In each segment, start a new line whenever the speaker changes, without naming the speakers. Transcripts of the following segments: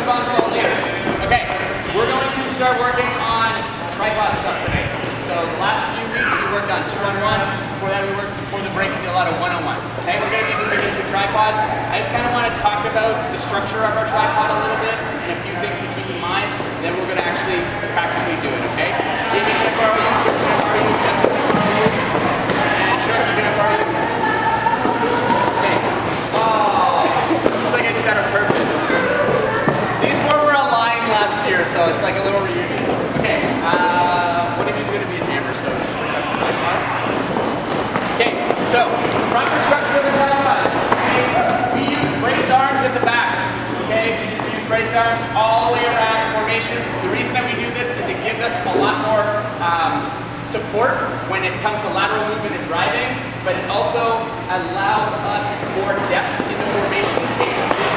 question box all later. Okay, we're going to start working on tripod stuff tonight. So the last few weeks we worked on 2-on-1. Before that before the break we did a lot of 1-on-1. Okay, we're going to be moving into tripods. I just kind of want to talk about the structure of our tripod a little bit and a few things to keep in mind. And then we're going to actually practically do it. Okay, Jamie, can I borrow you? Chip, can I borrow you? Jessica, can I borrow you? And Sharky, can I borrow you? Okay. Oh, looks like I did that on purpose. These four were aligned last year, so it's like a little reunion. Okay, one of you is going to be a jammer, so just okay, so proper structure of the tripod. Okay, we use braced arms at the back. Okay, we use braced arms all the way around the formation. The reason that we do this is it gives us a lot more support when it comes to lateral movement and driving, but it also allows us more depth in the formation in case this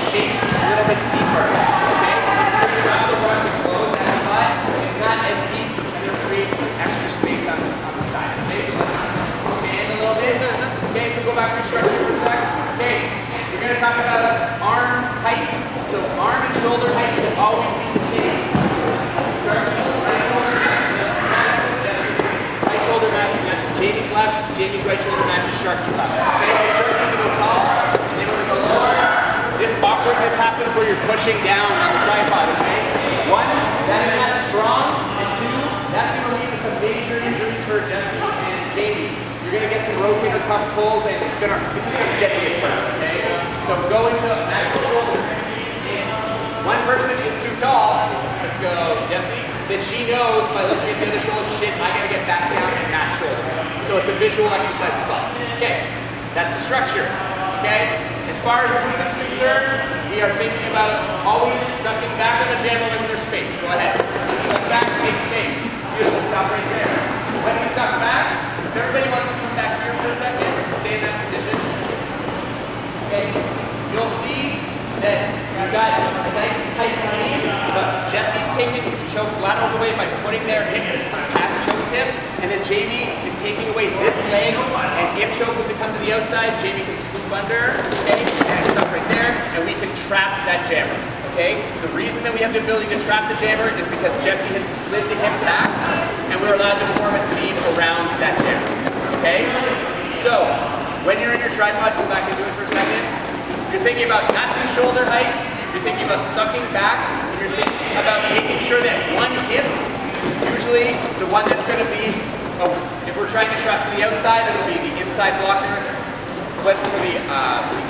shape a little bit deeper. Okay, if you wrap those arms and close that spot, it's not as deep and it creates some extra space on the side. Okay, so let's expand a little bit. Okay, so go back to your structure for a sec. Okay, we're going to talk about arm height. So arm and shoulder height should always be the same. Right shoulder matches Jamie's left, Jamie's right shoulder matches Sharky's left. Okay, Sharky's going to go tall, and then we're going to go lower. This awkwardness happens where you're pushing down on the tripod, okay? One, that is not strong, and two, that's going to lead to some major injuries for Jesse and Jamie. You're going to get some rotator cuff pulls, and it's just going to get you hurt, okay? So go into a natural shoulder. If one person is too tall, let's go Jesse, then she knows by looking at the other shoulder, shit, I got to get back down and match shoulders. So it's a visual exercise as well. Okay, that's the structure, okay? As far as movement is concerned, we are thinking about always sucking back on the jammer when there's space. Go ahead. Suck back, make space. Beautiful, stop right there. When we suck back, if everybody wants to come back here for a second, stay in that position. Okay, you'll see that you've got a nice tight seam, but Jesse's taking Choke's laterals away by putting their hip past Choke's hip, and then Jamie is taking away this leg, and if Choke was to come to the outside, Jamie can swoop under, okay, and stop right there, and we can trap that jammer, okay? The reason that we have the ability to trap the jammer is because Jesse had slid the hip back, and we're allowed to form a seam around that jammer, okay? So, when you're in your tripod, go back and do it for a second. You're thinking about matching shoulder heights, you're thinking about sucking back, and you're thinking about making sure that one hip, usually the one that's going to be, if we're trying to trap to the outside, it'll be the inside blocker, flip for the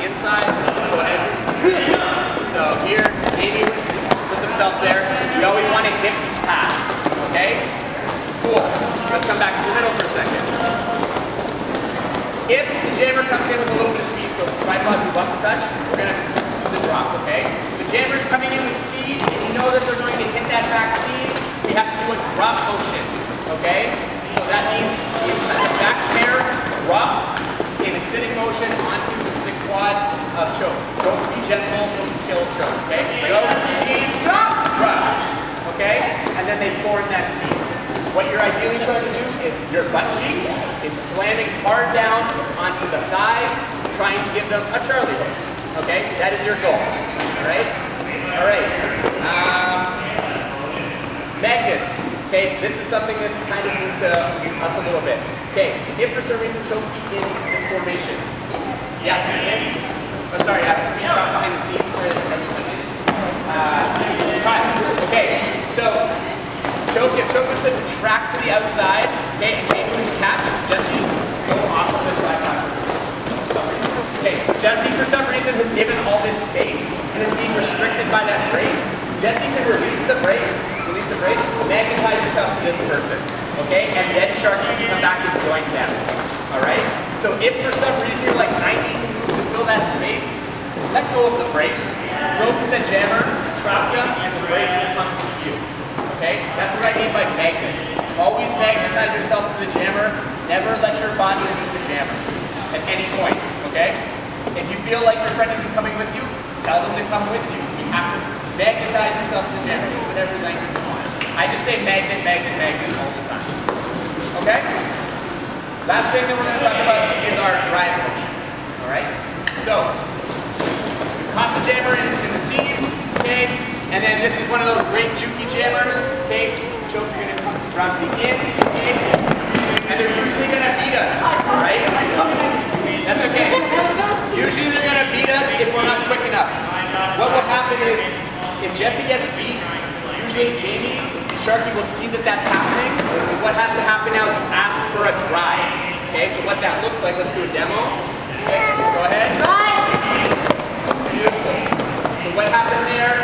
inside, go ahead. So here, Jamie would put themselves there. You always want to hip past, okay? Cool. Let's come back to the middle for a second. If the jammer comes in with a little bit of speed, so the tripod move up a touch, we're going to do the drop, okay? The jammer's coming in with speed, and you know that they're going to hit that back seam. We have to do a drop motion, okay? So that means the back pair drops in a sitting motion onto the quads of Choke. Don't be gentle, don't kill Choke, okay? Go, speed, drop, okay? And then they form that seam. What you're ideally trying to do is your butt cheek is slamming hard down onto the thighs, trying to give them a Charlie horse. Okay? That is your goal. Alright? Alright. Magnets. Okay? This is something that's kind of new to us a little bit. Okay? If for some reason Choke be in this formation, yeah, be in. Oh, sorry, I have to be chopped behind the seams for everything. Okay, so Choke, if Choke was to track to the outside, okay, and Jamie was to catch, Jesse goes off of the tripod. Okay, so Jesse for some reason has given all this space and is being restricted by that brace. Jesse can release the brace, magnetize yourself to this person, okay, and then Sharky can come back and join them, alright? So if for some reason you're like, I need to move to fill that space, let go of the brace, go to the jammer, trap them, and the brace will come to you. Okay? That's what I mean by magnets. Always magnetize yourself to the jammer. Never let your body leave the jammer at any point. Okay? If you feel like your friend isn't coming with you, tell them to come with you. You have to magnetize yourself to the jammer. Use whatever language you want. I just say magnet, magnet, magnet all the time. Okay? Last thing that we're going to talk about is our drive motion. Alright? So, you caught the jammer in the seam. Okay, And then this is one of those great Juki jammers. Okay, choke, you're gonna come around to the in, and they're usually gonna beat us, right? That's okay. Usually they're gonna beat us if we're not quick enough. What will happen is, if Jesse gets beat, usually Jamie and Sharky will see that that's happening. And what has to happen now is you ask for a drive. Okay, so what that looks like, let's do a demo. Okay, go ahead. Beautiful. So what happened there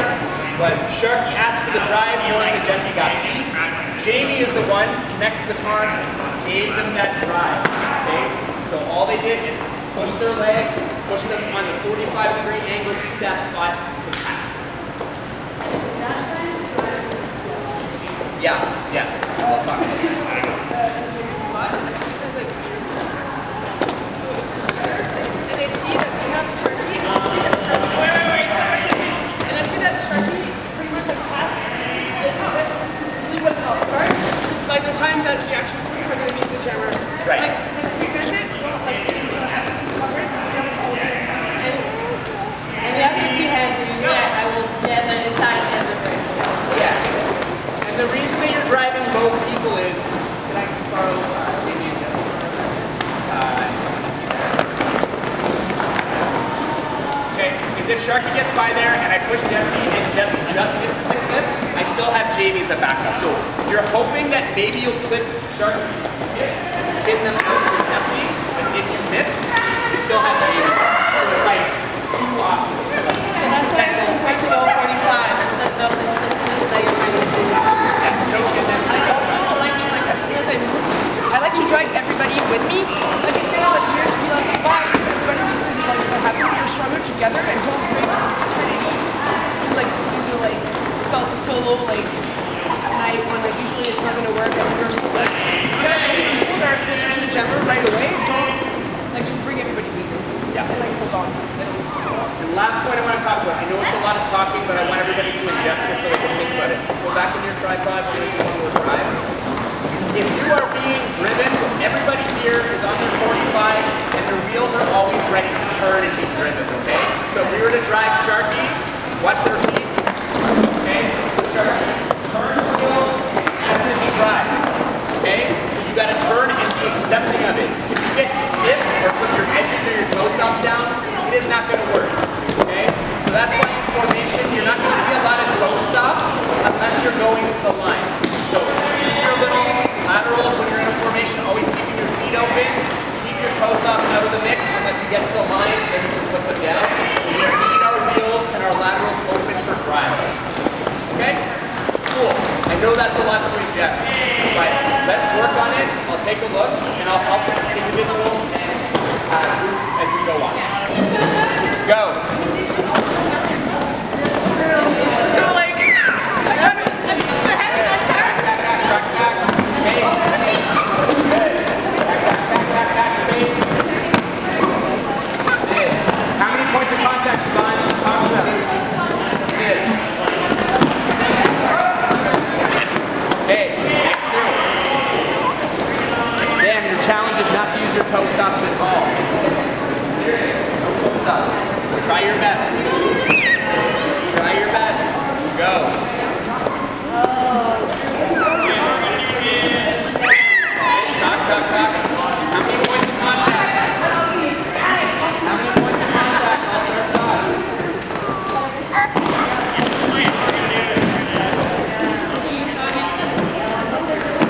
was Sharky asked for the drive, knowing that Jesse got beat. Jamie is the one connected to the car, gave them that drive. Okay, so all they did is push their legs, push them on the 45-degree angle to that spot to catch them. Yeah, yes. I'll talk about that.
And I see that we have Sharky, and I see that Sharky pretty much like passed this is really what I'll start. Because by the time that we actually push, we're going to meet the jammer.
Right.
Like, if we finish it, like, until it happens to cover it, and you have 15 hands, so usually I will get the inside and the right.
Yeah. And the reason that you're driving both people is, can I just borrow maybe a okay, because if Sharky gets by there and I push Jesse and Jesse just misses the clip, I still have Jamie as a backup. So you're hoping that maybe you'll clip Sharky and spin them out for Jesse, but if you miss, you still have Jamie. So it's like two options.
And that's why it's important to go 45, because that's the instances that you really do. I also like to, as soon as I move, I like to drag everybody with me. Like, it's kind of weird to be like, bye, everybody's just going to be like, happy we're stronger together, and don't bring Trinity to like, do like, solo, like, night when like, usually it's not going to work, and we're so like, people that are closer to the jammer right away, don't, like, just bring everybody with you.
Yeah.
And like, hold on.
And last point I want to talk about, I know it's a lot of talking, but I want everybody to ingest this so they can think about it. Go back in your tripod, so you can drive. If you are being driven, so everybody here is on their 45, and their wheels are always ready to turn and be driven, okay? So if we were to drive Sharky, watch their feet, okay? So Sharky, turn the wheels, and then he drives, okay? So you got to turn and be accepting of it. If you get stiff or put your edges or your toe stops down, it is not going to work, okay? So that's why in formation, you're not going to see a lot of toe stops unless you're going the line. So use your little laterals when you're in a formation, always keeping your feet open. Keep your toe stops out of the mix unless you get to the line, then you can put them down. We need our wheels and our laterals open for drives. Okay? Cool. I know that's a lot to ingest, but let's work on it. I'll take a look, and I'll help individuals and groups as we go on. Go.
So like,
How many points of contact, Siobhan? Talk to them. Good. Okay, next group. Dan, your challenge is not to use your toe stops at all. Serious. No toe stops. Try your best. Try your best. Go. Talk. How many points of contact? How many points of contact? I'll start talk.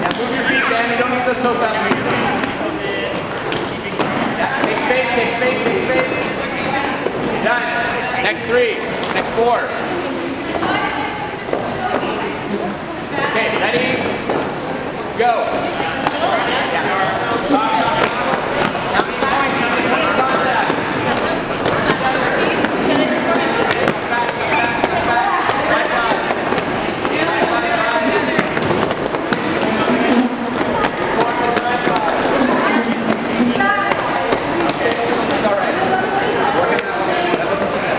Now move your feet, Dan. You don't need those toes down. Move your feet. Yeah, take space. Done. Next 3. Next 4. Okay, ready? Go. How many points of contact? It's all right. That wasn't too bad.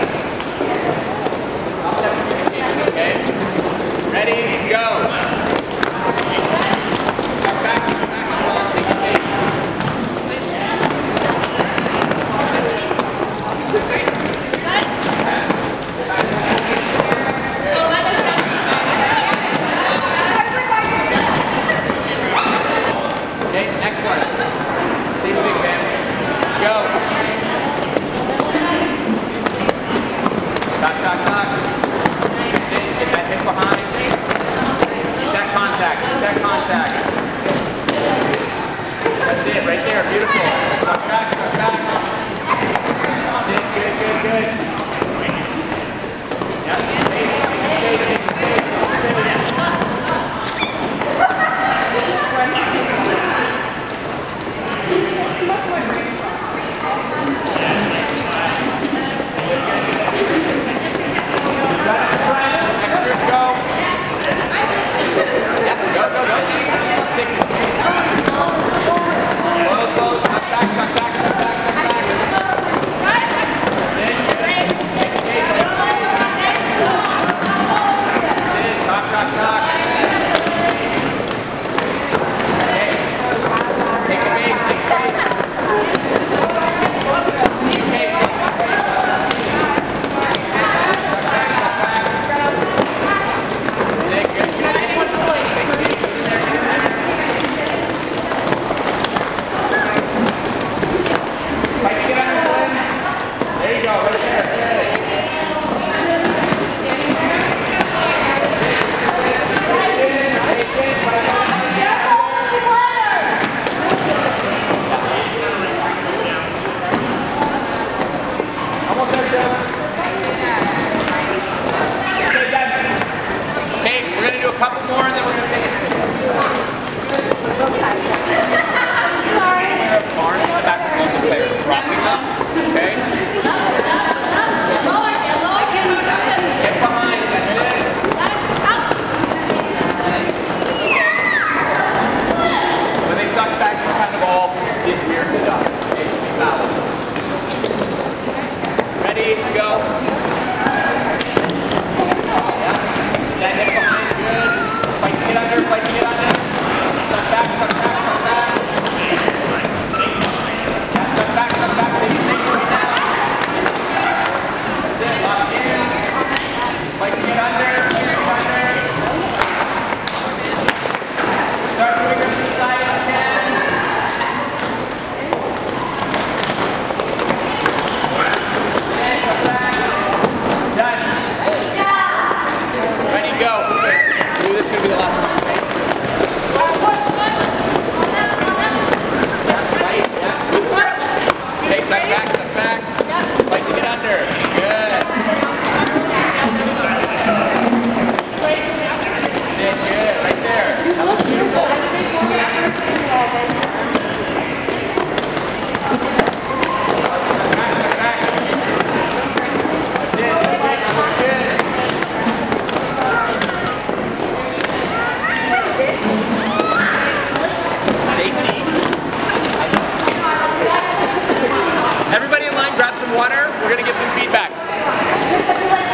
I'll have communication, okay? Ready? Go.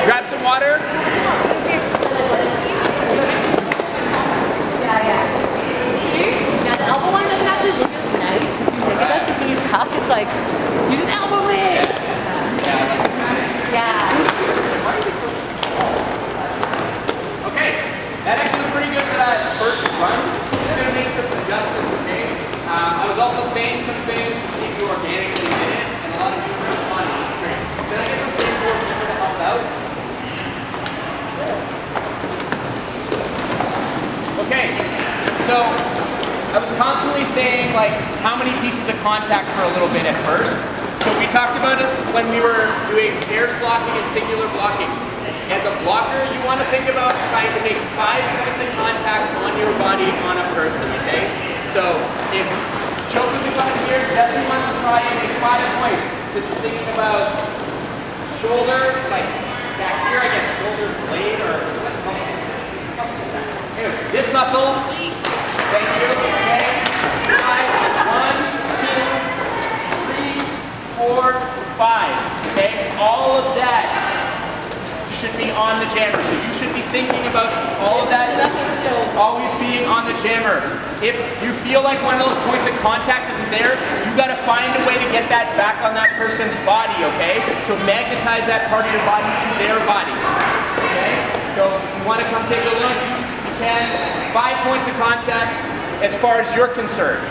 Grab some water.
Yeah, the elbow line doesn't actually look as nice as you think it does, because when you tuck, it's like, you did elbow in. Yeah.
Okay, that actually looked pretty good for that first run. Just gonna make some adjustments, okay? I was also saying some things to see if you organically did it, and a lot of you were responding. Great. Can I get those same 4 people to help out? Okay, so I was constantly saying like how many pieces of contact for a little bit at first. So we talked about this when we were doing pairs blocking and singular blocking. As a blocker, you want to think about trying to make 5 points of contact on your body on a person, okay? So if Choke is on here, Jesse wants to try and make 5 points. So she's thinking about shoulder, like back here, I guess shoulder blade or what muscle is this? Anyway, this muscle. Thank you. Okay. 1, 2, 3, 4, 5. Okay. All of that should be on the jammer. So you should be thinking about all of that always being on the jammer. If you feel like one of those points of contact isn't there, you got to find a way to get that back on that person's body. Okay. So magnetize that part of your body to their body. Okay. So if you want to come take a look, you can. 5 points of contact as far as you're concerned.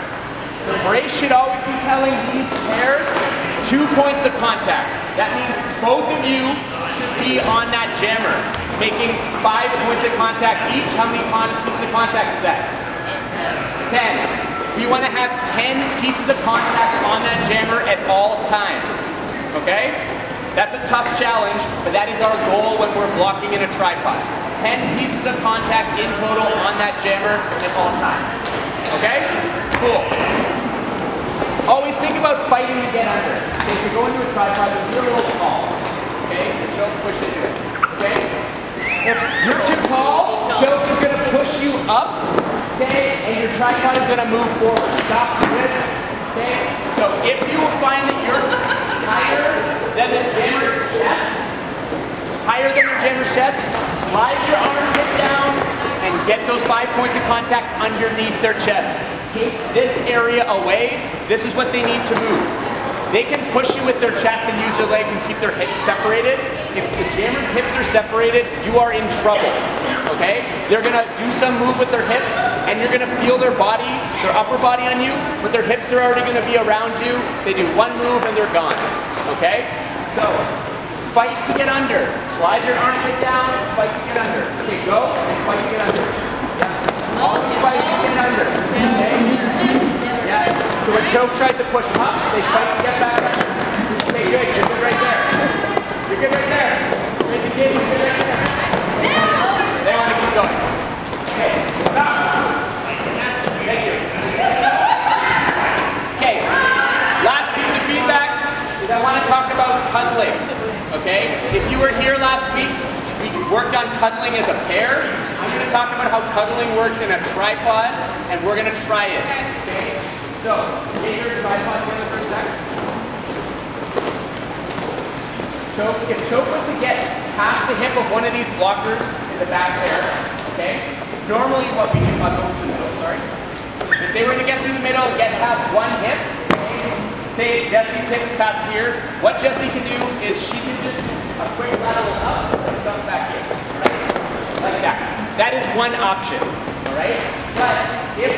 The brace should always be telling these pairs 2 points of contact. That means both of you should be on that jammer, making 5 points of contact each. How many pieces of contact is that? 10. We want to have 10 pieces of contact on that jammer at all times. Okay? That's a tough challenge, but that is our goal when we're blocking in a tripod. 10 pieces of contact in total on that jammer at all times. Okay? Cool. Always think about fighting to get under. Okay, if you go into a tripod, if you're a little tall, okay, the Choke push into it. Okay? If you're too tall, Choke is going to push you up, okay, and your tripod is going to move forward. Stop the grip. Okay? So if you find that you're higher than the jammer's chest, slide your armpit down and get those 5 points of contact underneath their chest. Take this area away. This is what they need to move. They can push you with their chest and use their legs and keep their hips separated. If the jammer's hips are separated, you are in trouble, okay? They're gonna do some move with their hips and you're gonna feel their body, their upper body on you, but their hips are already gonna be around you. They do one move and they're gone, okay? So, fight to get under. Slide your armpit down, fight to get under. Okay, go and fight to get under. Yeah. Always fight to get under, okay? Yeah. So when Choke tries to push them up, they fight to get back up. Okay, good. You're good right there. You're good right there. Great to get. You're good right there. They want to keep going. Okay. Stop. Thank you. Okay. Last piece of feedback is I want to talk about cuddling. Okay? If you were here last week, we worked on cuddling as a pair. I'm going to talk about how cuddling works in a tripod, and we're going to try it. Okay? So, get your tripod together for a second. If Choke was to get past the hip of one of these blockers in the back there, okay? Normally what we do, I'll go through the middle, sorry. If they were to get through the middle and get past one hip, okay, say Jesse's hip is past here, what Jessie can do is she can just a quick lateral up and some back in, right? Like that. That is one option, all right? But if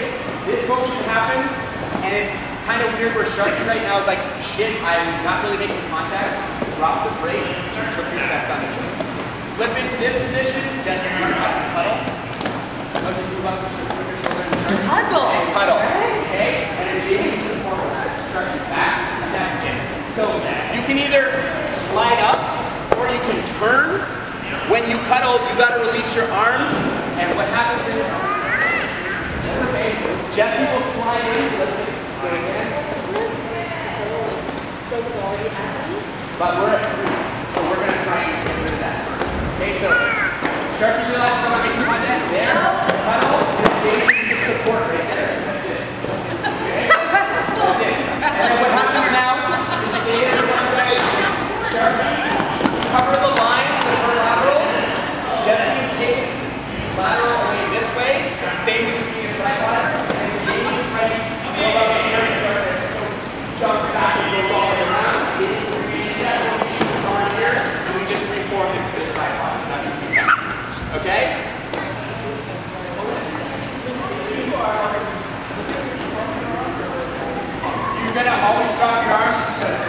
this motion happens and it's kind of weird where Sharky right now is like, shit, I'm not really making contact, drop the brace and flip your chest on the Choke. Flip into this position, Jessie, run up and cuddle. No, just move up, put your shoulder in the Sharky.
Cuddle.
And cuddle, okay? And then Jamie can support that. Sharky back, and that's it. So you can either slide up or you can turn. When you cuddle, you gotta release your arms, and what happens is, okay, Jessie will slide in, so let's get it again.
Choke is already at me.
But we're at 3, so we're gonna try and get rid of that first. Okay, so Sharky, realize how I'm making contact there, cuddle, and Jamie, you can support right there. That's it. Okay? That's it. And then what happens now is stay in one side, Sharky, cover the line with her last to always drop your arms because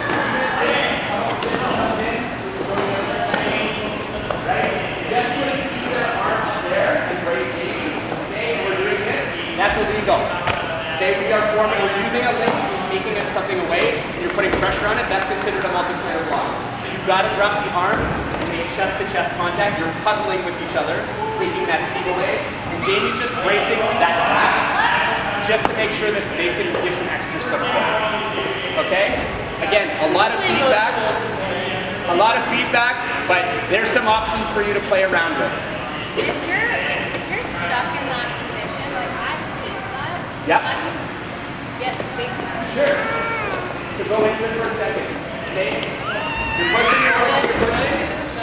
just so you keep your arm up there and brace Jamie. Okay, we're doing this. That's illegal. Okay, we're using a link, taking something away, and you're putting pressure on it. That's considered a multiplayer block. So you've got to drop the arm and make chest-to-chest contact. You're cuddling with each other, taking that seat away, and Jamie's just bracing that back, just to make sure that they can give some extra support. Okay? Again, a lot of feedback, but there's some options for you to play around with.
If you're stuck in that position, like I hate that.
Yep.
How do you get space in that?
Sure. So go into it for a second. Okay? You're pushing, you're pushing, you're pushing.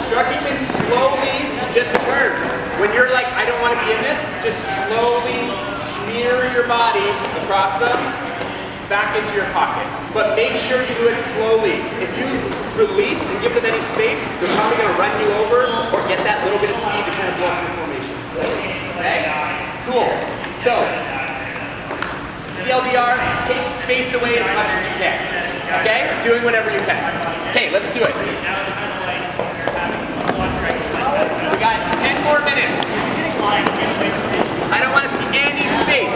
Sharky can slowly just turn. When you're like, I don't want to be in this, just slowly smear your body across them, back into your pocket. But make sure you do it slowly. If you release and give them any space, they're probably going to run you over or get that little bit of speed to kind of blow up your formation. Okay? Cool. So, TLDR, take space away as much as you can. Okay? Doing whatever you can. Okay, let's do it. We got 10 more minutes. I don't want to see any space.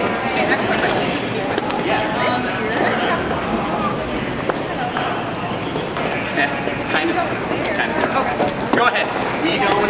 Yeah. Kind of. Okay. Go ahead. We don't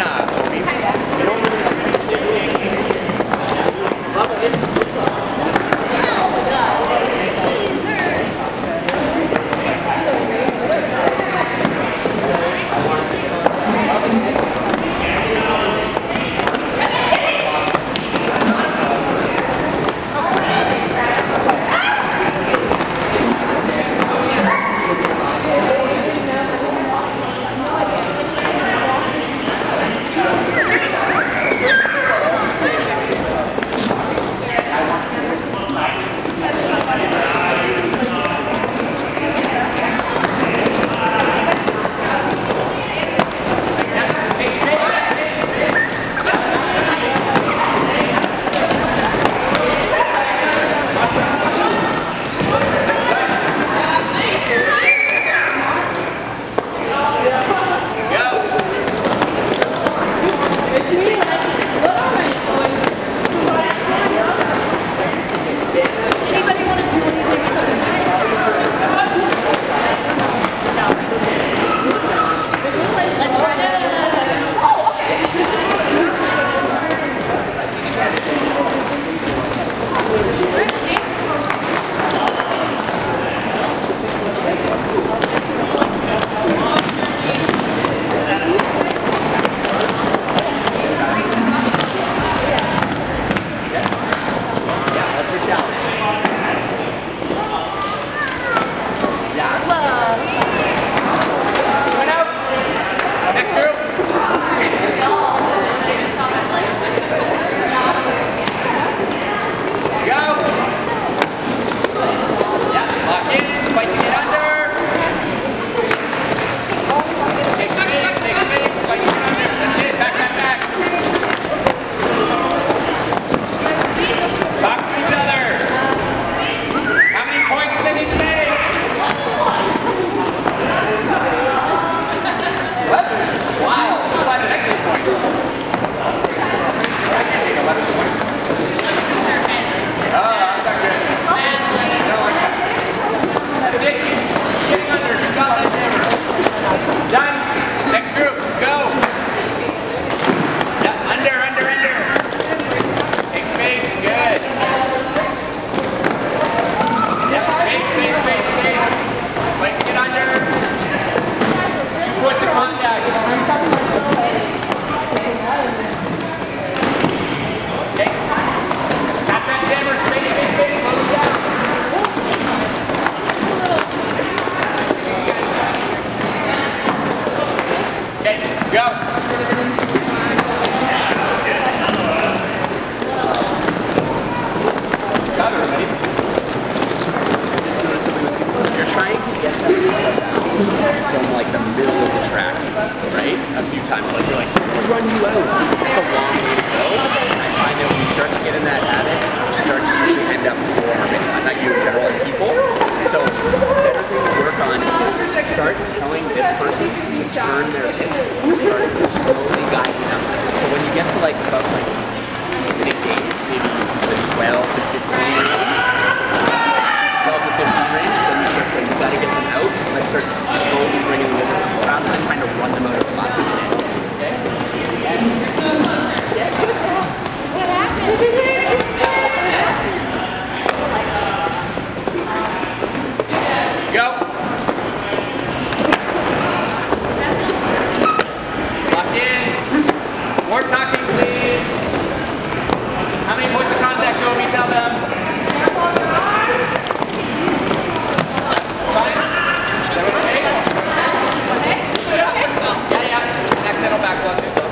So better thing to work on is start telling this person to turn their hips. Start to slowly guide them. So when you get to like about like big days, maybe the 12 to 15 range, 12 to 15 range, then you start saying you gotta get them out. Let's start slowly bringing them in rather than trying to run them out of the class. Okay?
What happened?
Go. Lock in. More talking, please. How many points of contact do we tell them? 5? Is that okay? Yeah. Next settle back, lock yourself.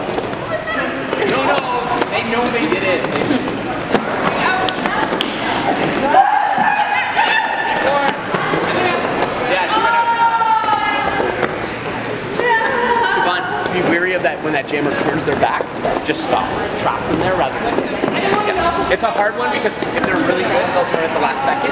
No. They know they did it. Be wary of that when that jammer turns their back, just stop. Trap them there rather than It's a hard one because if they're really good, they'll turn at the last second.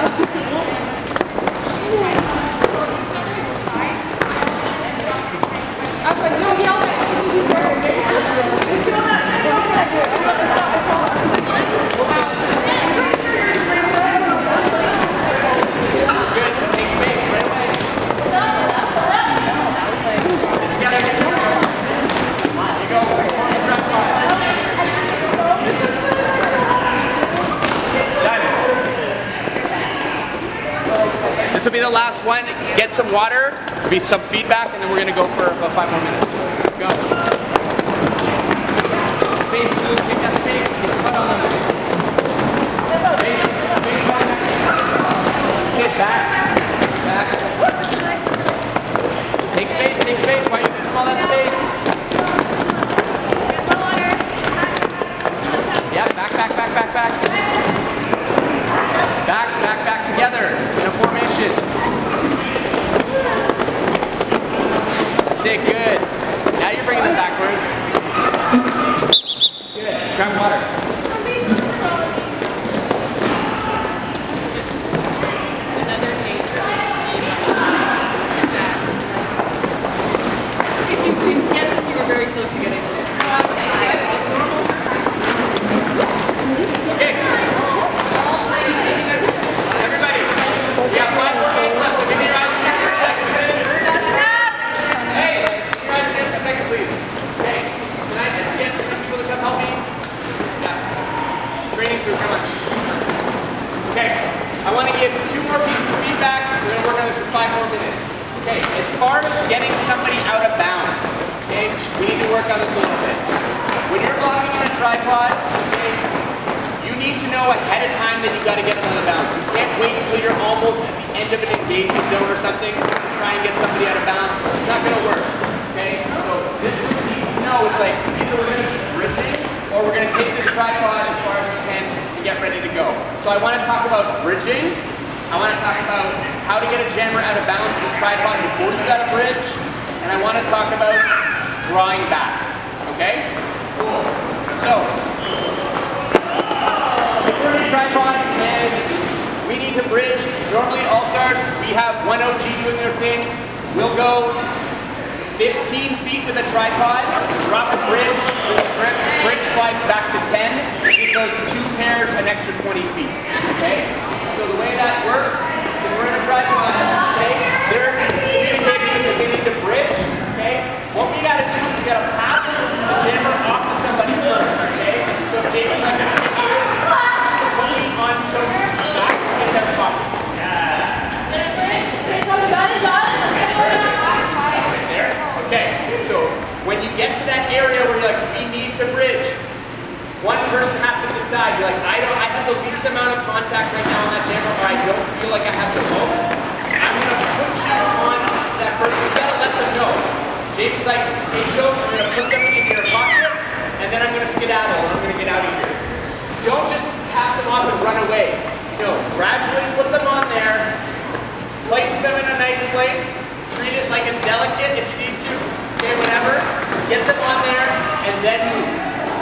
Good. Take space right away. This will be the last one. Get some water, be some feedback, and then we're going to go for about 5 more minutes. Go. Space, Luke, take that space. Get your foot on them. Space. Get back. Back. Take space. Why are you using all that space? Yeah, back. Back together in a formation. That's it, good. Now you're bringing them backwards. Good. Grab water.
If you didn't get them, you were very close to getting them.
Okay. Everybody, we have 5 more minutes left, so give me your eyes in for a second, please. Hey, give me your eyes in for a second, please. Okay, can I just get some people to come help me? Yeah. Training crew, come on. Okay, I want to give 2 more pieces of feedback. We're going to work on this for 5 more minutes. Okay, as far as getting somebody out of bounds, okay, we need to work on this a little bit. When you're blocking on a tripod, okay, you need to know ahead of time that you got to get them out of bounds. You can't wait until you're almost at the end of an engagement zone or something to try and get somebody out of bounds. It's not going to work. Okay? So this group needs to know it's like either we're going to be bridging or we're going to take this tripod as far as we can to get ready to go. So I want to talk about bridging. I want to talk about how to get a jammer out of bounds with the tripod before you got a bridge. And I want to talk about drawing back. Okay? Cool. So we're in a tripod and we need to bridge. Normally all stars, we have one OG doing their thing. We'll go 15 feet with a tripod, drop a bridge, the bridge slides back to 10. It goes 2 pairs, an extra 20 feet. Okay? So the way that works is if we're in a tripod, okay, they're communicating that they need to bridge. Okay? What we gotta do is we gotta pass the jammer off to somebody first. Okay? So if Jamie's like on choke back in their pocket. There? Okay, so when you get to that area where you're like, we need to bridge, one person has to decide, you're like, I have the least amount of contact right now on that jammer, or I don't feel like I have the most. I'm gonna put you on that person. You gotta let them know. Jamie's like, hey choke, I'm gonna put them in your pocket, and then I'm gonna skedaddle, and I'm gonna get out of here. Don't just pass them off and run away. No, gradually put them on there, place them in a nice place, treat it like it's delicate if you need to, okay, whatever. Get them on there, and then move.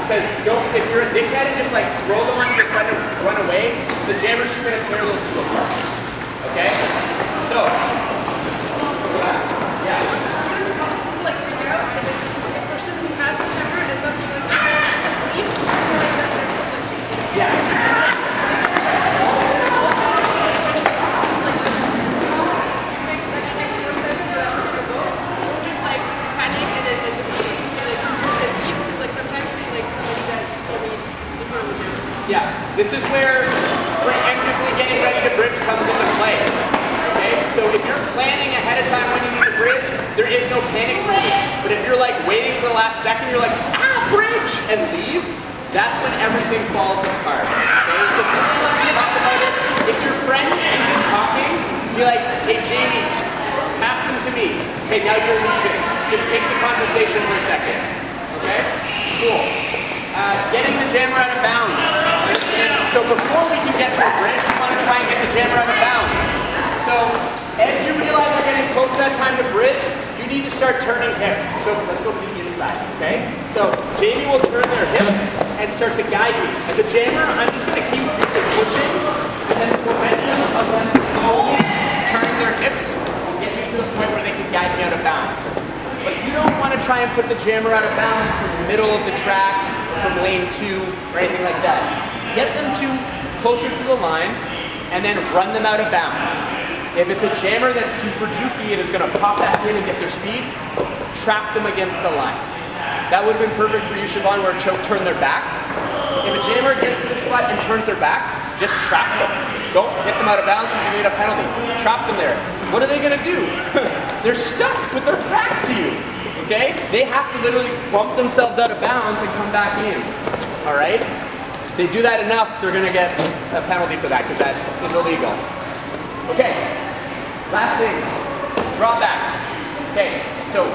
Because if you're a dickhead and just like throw them on your friend and run away, the jammer's just gonna tear those 2 apart. Okay? So, yeah.
Like freak out, and then the person who has the camera ends up being like, leaves.
Yeah.
That makes more sense for that person to go. Don't just like panic and then like the first person who like hears it leaves, because like sometimes it's like somebody that is totally in front of the gym.
Yeah, this is where preemptively getting ready to bridge comes into play. Okay, so if you're planning ahead of time when you need to bridge, there is no panic movement. But if you're like waiting till the last second, you're like, bridge, and leave, that's when everything falls apart. Okay, so we talk about it. If your friend isn't talking, be like, hey Jamie, pass them to me. Okay, now you're leaving. Just take the conversation for a second. Okay, cool. Getting the jammer out of bounds. So before we can get to a bridge, we want to try and get the jammer out of bounds. So as you realize we're getting close to that time to bridge, you need to start turning hips. So let's go to the inside, okay? So Jamie will turn their hips and start to guide you. As a jammer, I'm just going to keep pushing, and then the momentum of them slowly turning their hips will get you to the point where they can guide me out of bounds. But you don't want to try and put the jammer out of bounds from the middle of the track, from lane 2, or anything like that. Get them to closer to the line, and then run them out of bounds. If it's a jammer that's super jukey and is going to pop back in and get their speed, trap them against the line. That would have been perfect for you, Siobhan, where Choke turned their back. If a jammer gets to the spot and turns their back, just trap them. Don't get them out of bounds because you need a penalty. Trap them there. What are they going to do? They're stuck with their back to you. Okay? They have to literally bump themselves out of bounds and come back in. All right? They do that enough, they're going to get a penalty for that because that is illegal. Okay, last thing, drawbacks. Okay, so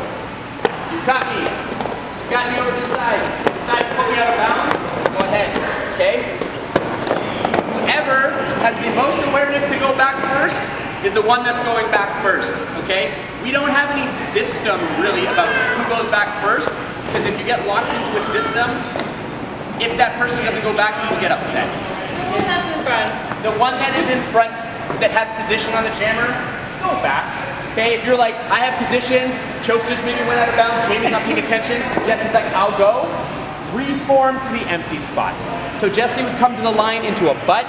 you've got me. You've got me over to the side. Decide to put me out of bounds, go ahead. Okay? Whoever has the most awareness to go back first is the one that's going back first. Okay? We don't have any system really about who goes back first, because if you get locked into a system, if that person doesn't go back, you will get upset.
The one that's in front.
The one that is in front that has position on the jammer, go back. Okay, if you're like, I have position, Choke just maybe went out of bounds, Jamie's not paying attention, Jesse's like, I'll go. Reform to the empty spots. So Jesse would come to the line into a butt.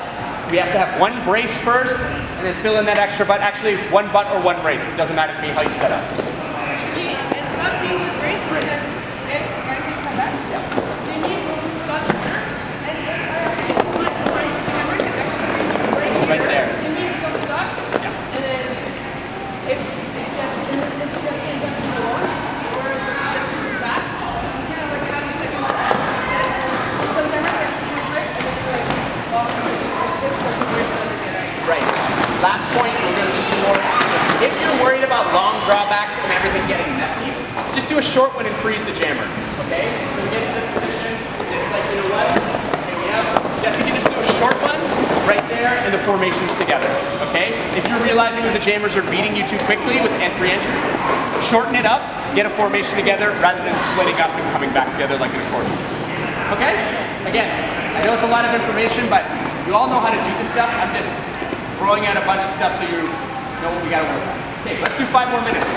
We have to have one brace first, and then fill in that extra butt. Actually, one butt or one brace. It doesn't matter to me how you set up.
Actually, it's not being the brace because if I can come back, Jamie will start and if my camera can actually reach
Right there.
Jamie is still stuck, and then if Jesse ends up in the wall, whereas if Jesse comes back, you kind of like have a second set. Some cameras are super quick, and then you're like, off. This wasn't great for them to get out.
Right. Last point, we're going to do some more. If you're worried about long drawbacks and everything getting messy, just do a short one and freeze the jammer. Okay? So we get to this position, and it's like, you know what? Okay, we have, Jesse can just do a short one right there, and the formation's together. Okay? If you're realizing that the jammers are beating you too quickly with re-entry, shorten it up, get a formation together rather than splitting up and coming back together like an accordion. Okay? Again, I know it's a lot of information, but you all know how to do this stuff. I'm just throwing out a bunch of stuff so you know what we got to work on. Okay, let's do 5 more minutes.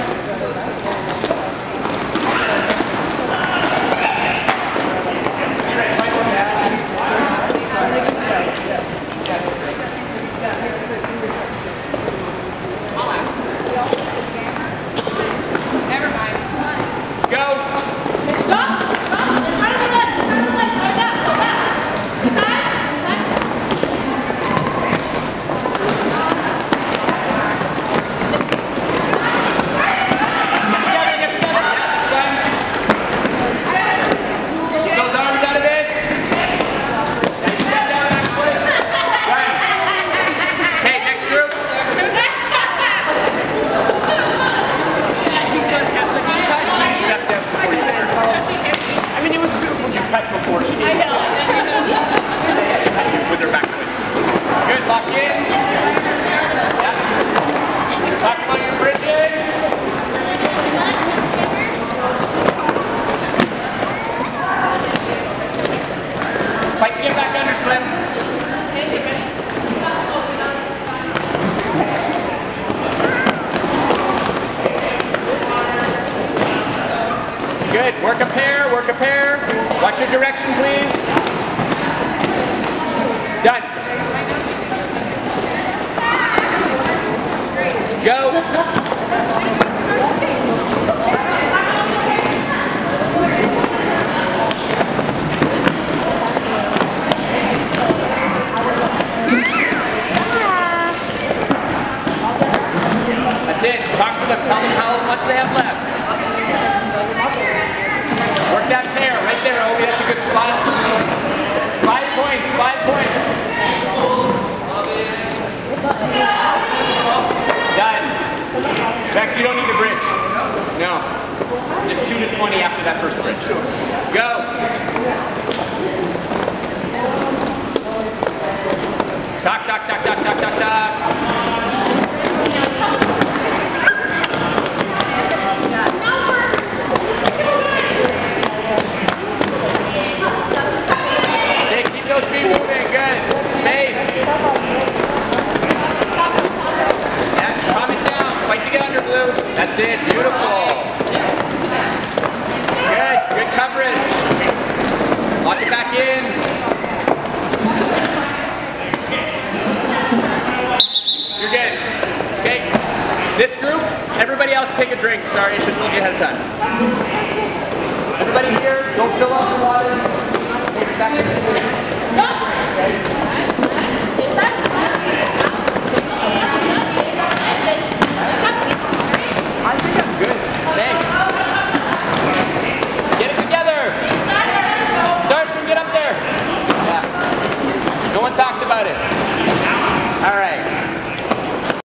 Never mind.
Go!
Stop! Stop! In front of the legs! In front of the legs! Slow down! Slow down! Inside! Inside!
Get together! Get those arms out of it! Now you step down actually. Right. Okay, next group. She stepped down before you did. I mean, it was beautiful you cut before she did. I know. With her back foot. Good, lock in. Yeah. Talk about your bridging. Fight to get back under, Slim. direction, please. Done. Go. That's it. Talk to them. Tell them how much they have left. Work that pair right there, Obi. That's a good spot. 5 points. 5 points. Done. Vex, you don't need the bridge. No. Just 2 to 20 after that first bridge. Go. Talk, talk, talk, talk, talk, talk, talk. Keep those feet moving. Good. Space. Yeah, calm it down. Fight to get under, Blue. That's it. Beautiful. Good. Good coverage. Lock it back in. You're good. Okay. This group, everybody else take a drink. Sorry, I should have told you ahead of time. Everybody here, don't fill up the water. Take it back in the
Stop. Nice. Inside. Out.